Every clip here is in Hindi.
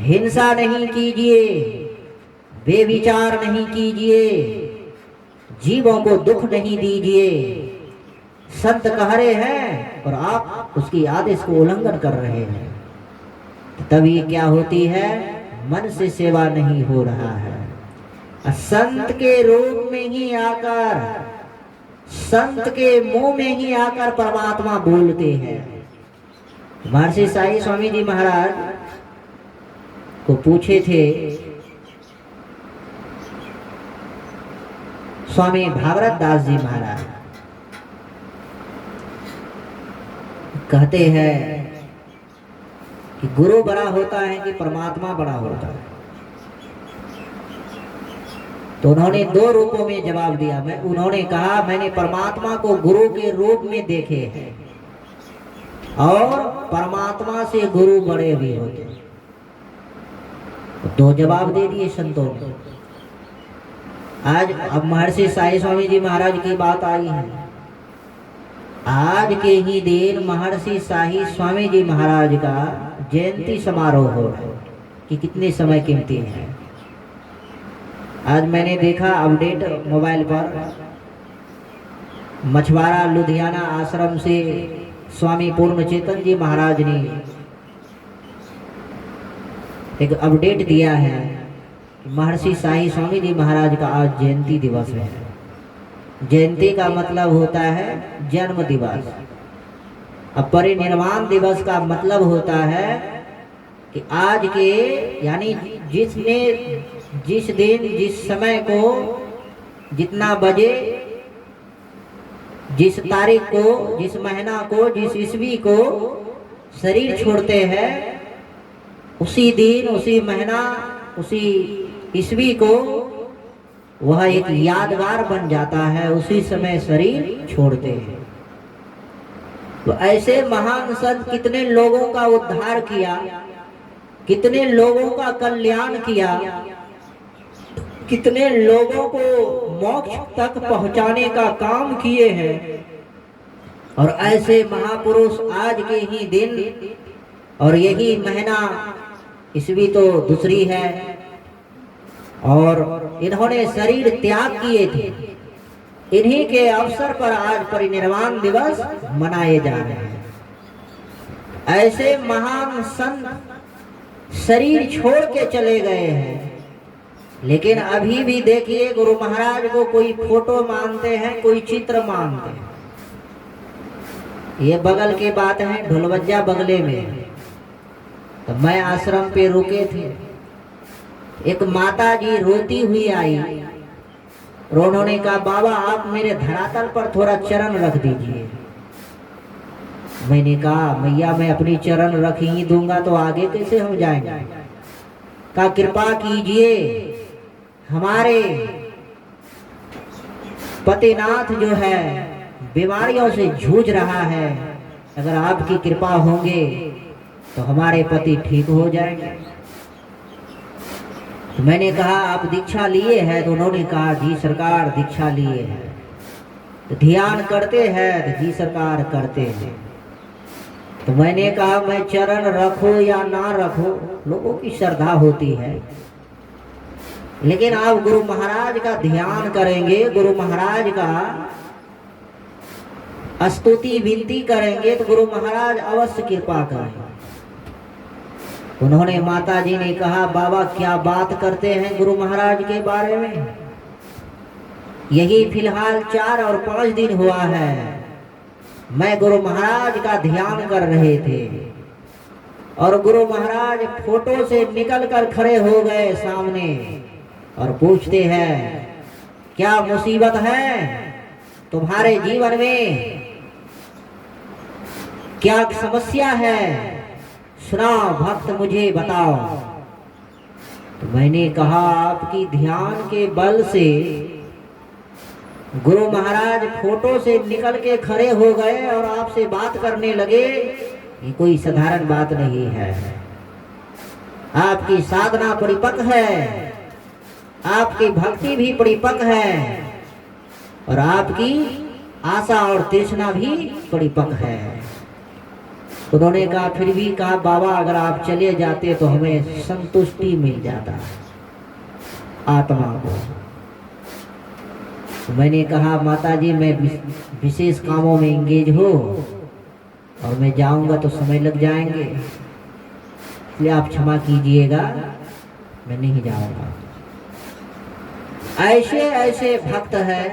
हिंसा नहीं कीजिए, बेविचार नहीं कीजिए, जीवों को दुख नहीं दीजिए। संत कह रहे हैं और आप उसकी आदेश को उल्लंघन कर रहे हैं, तब ये क्या होती है? मन से सेवा नहीं हो रहा है। संत के रूप में ही आकर, संत के मुंह में ही आकर परमात्मा बोलते हैं। महर्षि साई स्वामी जी महाराज को पूछे थे स्वामी भागवत दास जी महाराज, कहते हैं कि गुरु बड़ा होता है कि परमात्मा बड़ा होता है? तो उन्होंने दो रूपों में जवाब दिया। उन्होंने कहा मैंने परमात्मा को गुरु के रूप में देखे हैं और परमात्मा से गुरु बड़े भी होते हैं। दो जवाब दे दिए संतों ने। आज अब महर्षि साई स्वामी जी महाराज की बात आई है। आज के ही दिन महर्षि साई स्वामी जी महाराज का जयंती समारोह हो रहा है कि कितने समय कीमती है। आज मैंने देखा अपडेट मोबाइल पर, मछवाड़ा लुधियाना आश्रम से स्वामी पूर्ण चेतन जी महाराज ने एक अपडेट दिया है। महर्षि साई स्वामी जी महाराज का आज जयंती दिवस है। जयंती का मतलब होता है जन्म दिवस। अब परिनिर्वाण दिवस का मतलब होता है कि आज के यानी जिसने जिस दिन जिस समय को जितना बजे, जिस तारीख को, जिस महीना को, जिस ईस्वी को शरीर छोड़ते हैं, उसी दिन, उसी महीना, उसी ईस्वी को वह एक यादगार बन जाता है। उसी समय शरीर छोड़ते हैं। तो ऐसे महान संत कितने लोगों का उद्धार किया, कितने लोगों का कल्याण किया, कितने लोगों को मोक्ष तक पहुंचाने का काम किए हैं। और ऐसे महापुरुष आज के ही दिन और यही महीना, ईस्वी तो दूसरी है, और इन्होंने शरीर त्याग किए थे। इन्हीं के अवसर पर आज परिनिर्वाण दिवस मनाए जा रहे हैं। ऐसे महान संत शरीर छोड़ के चले गए हैं, लेकिन अभी भी देखिए गुरु महाराज को कोई फोटो मानते हैं, कोई चित्र मानते हैं। ये बगल के बात है, ढोलवज्जा बगले में। तो मैं आश्रम पे रुके थे, एक माता जी रोती हुई आई और उन्होंने कहा बाबा आप मेरे धरातल पर थोड़ा चरण रख दीजिए। मैंने कहा मैया मैं अपनी चरण रख ही दूंगा तो आगे कैसे हम जाएंगे? कहा कृपा कीजिए, हमारे पतिनाथ जो है बीमारियों से जूझ रहा है, अगर आपकी कृपा होंगे तो हमारे पति ठीक हो जाएंगे। तो मैंने कहा आप दीक्षा लिए हैं? तो उन्होंने कहा जी सरकार दीक्षा लिए हैं। तो ध्यान करते हैं? तो जी सरकार करते हैं। तो मैंने कहा मैं चरण रखूं या ना रखूं, लोगों की श्रद्धा होती है, लेकिन आप गुरु महाराज का ध्यान करेंगे, गुरु महाराज का स्तुति विनती करेंगे तो गुरु महाराज अवश्य कृपा करेंगे। उन्होंने माता जी ने कहा बाबा क्या बात करते हैं गुरु महाराज के बारे में? यही फिलहाल 4 और 5 दिन हुआ है, मैं गुरु महाराज का ध्यान कर रहे थे और गुरु महाराज फोटो से निकल कर खड़े हो गए सामने और पूछते हैं क्या मुसीबत है तुम्हारे जीवन में, क्या समस्या है, सुनाओ भक्त मुझे बताओ। तो मैंने कहा आपकी ध्यान के बल से गुरु महाराज फोटो से निकल के खड़े हो गए और आपसे बात करने लगे, ये कोई साधारण बात नहीं है। आपकी साधना परिपक्व है, आपकी भक्ति भी परिपक्व है और आपकी आशा और तृष्णा भी परिपक्व है। उन्होंने कहा, फिर भी कहा बाबा अगर आप चले जाते तो हमें संतुष्टि मिल जाता आत्मा को। तो मैंने कहा, माता जी मैं विशेष कामों में इंगेज हो और मैं जाऊंगा तो समय लग जाएंगे, इसलिए आप क्षमा कीजिएगा, मैं नहीं जाऊंगा। ऐसे ऐसे भक्त हैं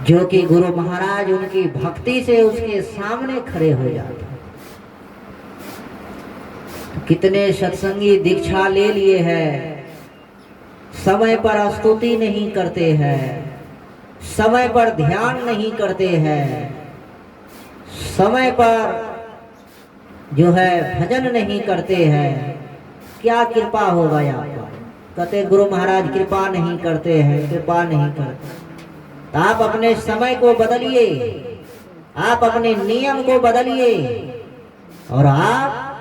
जो कि गुरु महाराज उनकी भक्ति से उसके सामने खड़े हो जाते हैं। कितने सत्संगी दीक्षा ले लिए हैं, समय पर स्तुति नहीं करते हैं, समय पर ध्यान नहीं करते हैं, समय पर जो है भजन नहीं करते हैं। क्या कृपा होगा यहाँ पर? कहते गुरु महाराज कृपा नहीं करते हैं, कृपा नहीं करते। तो आप अपने समय को बदलिए, आप अपने नियम को बदलिए और आप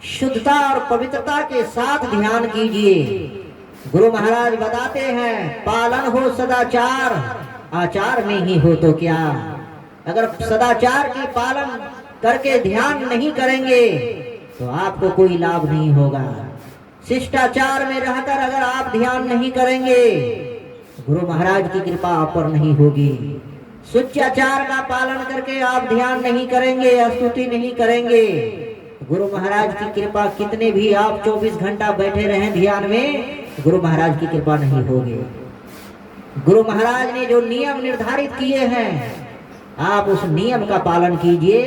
शुद्धता और पवित्रता के साथ ध्यान कीजिए। गुरु महाराज बताते हैं, पालन हो सदाचार, आचार में ही हो तो क्या। अगर सदाचार की पालन करके ध्यान नहीं करेंगे तो आपको कोई लाभ नहीं होगा। शिष्टाचार में रहकर अगर आप ध्यान नहीं करेंगे, गुरु महाराज की कृपा आप पर नहीं होगी। शिष्टाचार का पालन करके आप ध्यान नहीं करेंगे, स्तुति नहीं करेंगे, गुरु महाराज की कृपा कितने भी आप 24 घंटा बैठे रहें ध्यान में, गुरु महाराज की कृपा नहीं होगी। गुरु महाराज ने जो नियम निर्धारित किए हैं, आप उस नियम का पालन कीजिए।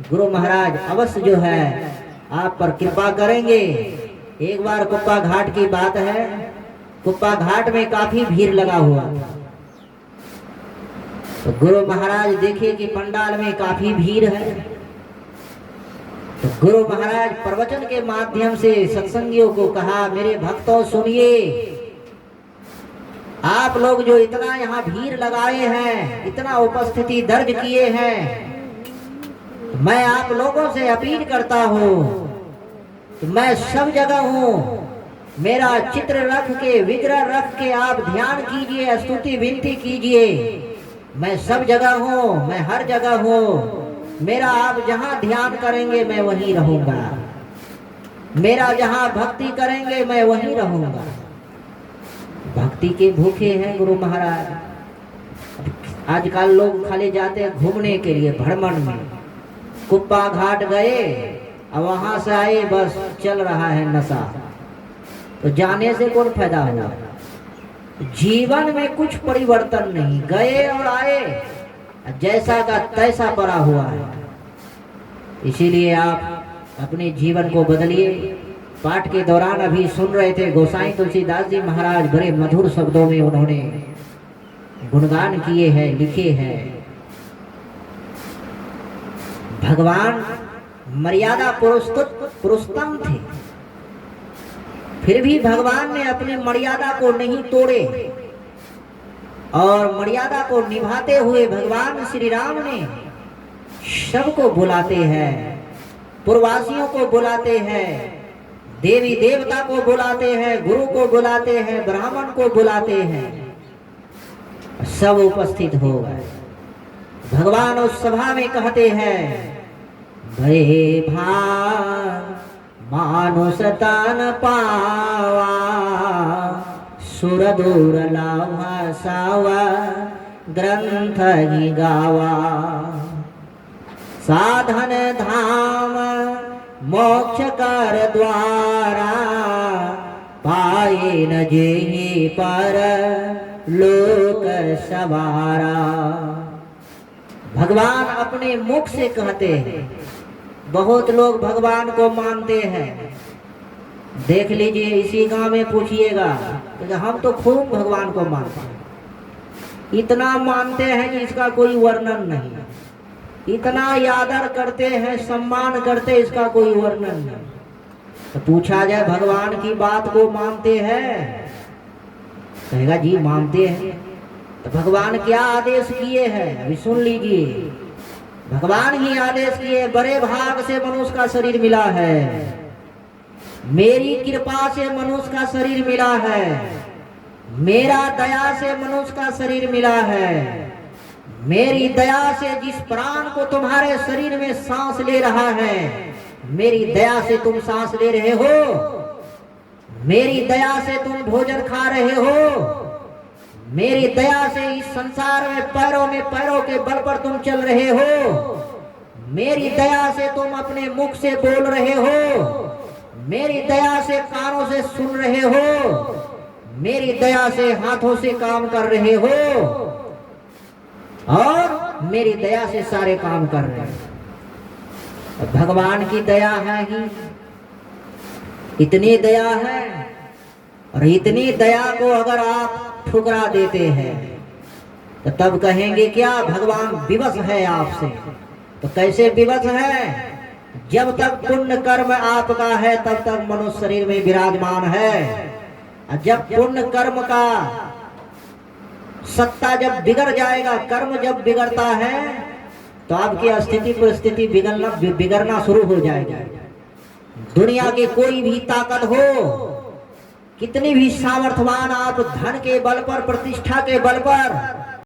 गुरु महाराज अवश्य जो है आप पर कृपा करेंगे। एक बार कुप्पा घाट की बात है, कुप्पा घाट में काफी भीड़ लगा हुआ था। तो गुरु महाराज देखिए कि पंडाल में काफी भीड़ है, तो गुरु महाराज प्रवचन के माध्यम से सत्संगियों को कहा, मेरे भक्तों सुनिए, आप लोग जो इतना यहाँ भीड़ लगाए हैं, इतना उपस्थिति दर्ज किए हैं, मैं आप लोगों से अपील करता हूँ कि मैं सब जगह हूँ, मेरा चित्र रख के, विग्रह रख के आप ध्यान कीजिए, स्तुति विनती कीजिए। मैं सब जगह हूँ, मैं हर जगह हूँ, मेरा आप जहाँ ध्यान करेंगे मैं वहीं रहूंगा, मेरा जहाँ भक्ति करेंगे मैं वहीं रहूंगा। भक्ति के भूखे हैं गुरु महाराज। आजकल लोग खाली जाते हैं घूमने के लिए, भ्रमण में। कुप्पा घाट गए और वहां से आए, बस चल रहा है नशा। तो जाने से कौन फायदा हुआ? जीवन में कुछ परिवर्तन नहीं, गए और आए, जैसा का तैसा पड़ा हुआ है। इसीलिए आप अपने जीवन को बदलिए। पाठ के दौरान अभी सुन रहे थे, गोसाई तुलसीदास जी महाराज बड़े मधुर शब्दों में उन्होंने गुणगान किए हैं, लिखे हैं। भगवान मर्यादा पुरुषोत्तम थे, फिर भी भगवान ने अपनी मर्यादा को नहीं तोड़े और मर्यादा को निभाते हुए भगवान श्री राम ने सबको बुलाते हैं, पूर्ववासियों को बुलाते हैं, देवी देवता को बुलाते हैं, गुरु को बुलाते हैं, ब्राह्मण को बुलाते हैं, सब उपस्थित हो गए। भगवान उस सभा में कहते हैं, भय भान मानुष तन पावा, सुर दूर लावा सावा, ग्रंथ ही गावा, साधन धाम मोक्ष कर द्वारा, पाए न जेहि पर लोक सवारा। भगवान अपने मुख से कहते हैं। बहुत लोग भगवान को मानते हैं, देख लीजिए, इसी गांव में पूछिएगा, तो हम तो खूब भगवान को मानते हैं, इतना मानते हैं कि इसका कोई वर्णन नहीं, इतना आदर करते हैं, सम्मान करते, इसका कोई वर्णन नहीं। तो पूछा जाए भगवान की बात को मानते हैं, कहेगा जी मानते हैं। तो भगवान क्या आदेश किए हैं अभी सुन लीजिए। भगवान ही आदेश किए, बड़े भाग से मनुष्य का शरीर मिला है, मेरी कृपा से मनुष्य का शरीर मिला है, मेरा दया से मनुष्य का शरीर मिला है, मेरी दया से जिस प्राण को तुम्हारे शरीर में सांस ले रहा है, मेरी दया से तुम सांस ले रहे हो, मेरी दया से तुम भोजन खा रहे हो, मेरी दया से इस संसार में पैरों के बल पर तुम चल रहे हो, मेरी दया से तुम अपने मुख से बोल रहे हो, मेरी दया से कानों से सुन रहे हो, मेरी दया से हाथों से काम कर रहे हो, और मेरी दया से सारे काम कर रहे हो। भगवान की दया है ही, इतनी दया है, और इतनी दया को अगर आप ठुकरा देते हैं तो तब कहेंगे क्या भगवान विवश है आपसे। तो कैसे विवश है? जब तक पुण्य कर्म आपका है तब तक मनुष्य शरीर में विराजमान है, और जब पुण्य कर्म का सत्ता जब बिगड़ जाएगा, कर्म जब बिगड़ता है तो आपकी स्थिति परिस्थिति बिगड़ना शुरू हो जाएगा। दुनिया की कोई भी ताकत हो, कितनी भी सामर्थ्यवान आप धन के बल पर, प्रतिष्ठा के बल पर,